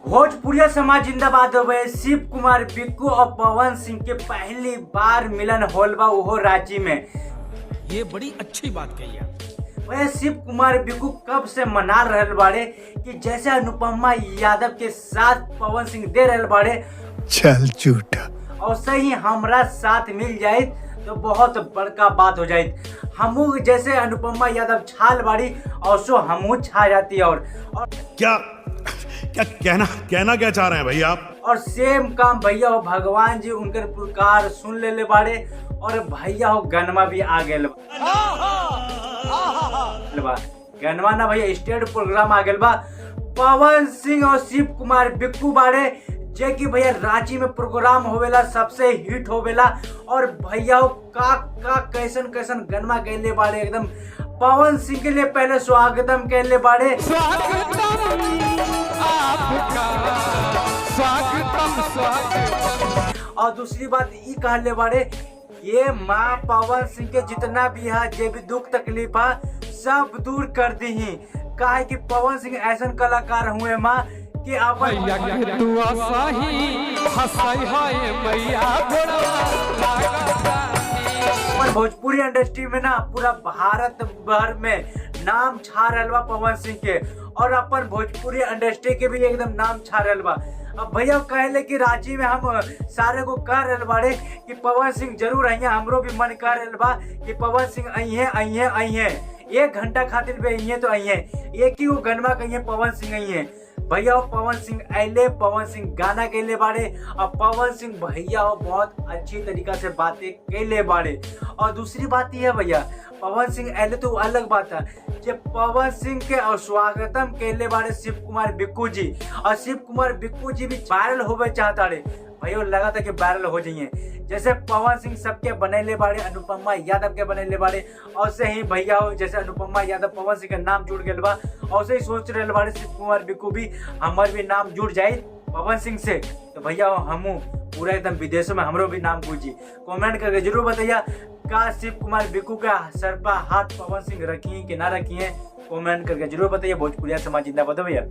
भोजपुरिया समाज जिंदाबाद हो गए। शिव कुमार बिक्कू और पवन सिंह के पहली बार मिलन होल बा वो रांची में। ये बड़ी अच्छी बात कही है। वह शिव कुमार बिक्कू कब से मना रहल बाड़े कि जैसे अनुपमा यादव के साथ पवन सिंह दे रहल बाड़े, चल झूठा, और सही हमरा साथ मिल जाए तो बहुत बड़का बात हो जाए। हमू जैसे अनुपमा यादव छाल बाड़ी और सो हमू छा जाती। और क्या क्या कहना क्या चाह रहे हैं भैया आप? और सेम काम भैया हो भगवान जी उनकर पुकार सुन ले बाड़े और भैया हो गनमा भी आ गए बा। गनमा ना भैया स्टेट प्रोग्राम आ गए बा। पवन सिंह और शिव कुमार बिक्कू बाड़े जे कि भैया रांची में प्रोग्राम होवेला, सबसे हिट होवेला। और भैया हो का कैसन गनमा कहले बाड़े एकदम पवन सिंह के लिए पहले स्वागतम कहले बाड़े। और दूसरी बात ये कहले बाड़े ये माँ पवन सिंह के जितना भी है जे भी दुख तकलीफ है सब दूर कर दी ही। काहे कि पवन सिंह ऐसा कलाकार हुए माँ कि अपन भोजपुरी इंडस्ट्री में ना पूरा भारत भर में नाम छा रहल बा पवन सिंह के, और अपन भोजपुरी इंडस्ट्री के भी एकदम नाम छा रहल बा। अब भैया कहले कि रांची में हम सारे को कह रहल बाड़े कि पवन सिंह जरूर आई है। हमरो भी मन कर रहल बा कि पवन सिंह आई है 1 घंटा खातिर भी आई है तो आई है। एक ही वो गनमा कही पवन सिंह आई है। भैया पवन सिंह अले, पवन सिंह गाना कहले बाड़े और पवन सिंह भैया बहुत अच्छी तरीका से बातें कहले बाड़े। और दूसरी बात यह है भैया पवन सिंह अले तो अलग बात है जब पवन सिंह के और स्वागतम कहले बाड़े शिव कुमार बिक्कू जी। और शिव कुमार बिक्कू जी भी वायरल होवे चाहता रे भैया, लगा था कि वायरल हो जाइए जैसे पवन सिंह सबके बनैले बाड़े, अनुपमा यादव के बनैले बाड़े। और से ही भैया हो जैसे अनुपमा यादव पवन सिंह का नाम जुड़ गए बा, और से ही सोच रहे बाड़े शिव कुमार बिक्कू भी हमार भी नाम जुड़ जाए पवन सिंह से। तो भैया हमू पूरा एकदम विदेशों में हमरो भी नाम गूंजी। कमेंट करके जरूर बताइए का शिव कुमार बिक्कू का सर पर हाथ पवन सिंह रखी कि ना रखी है, कमेंट करके जरूर बताइए। भोजपुरिया समाज जिंदाबाद भैया।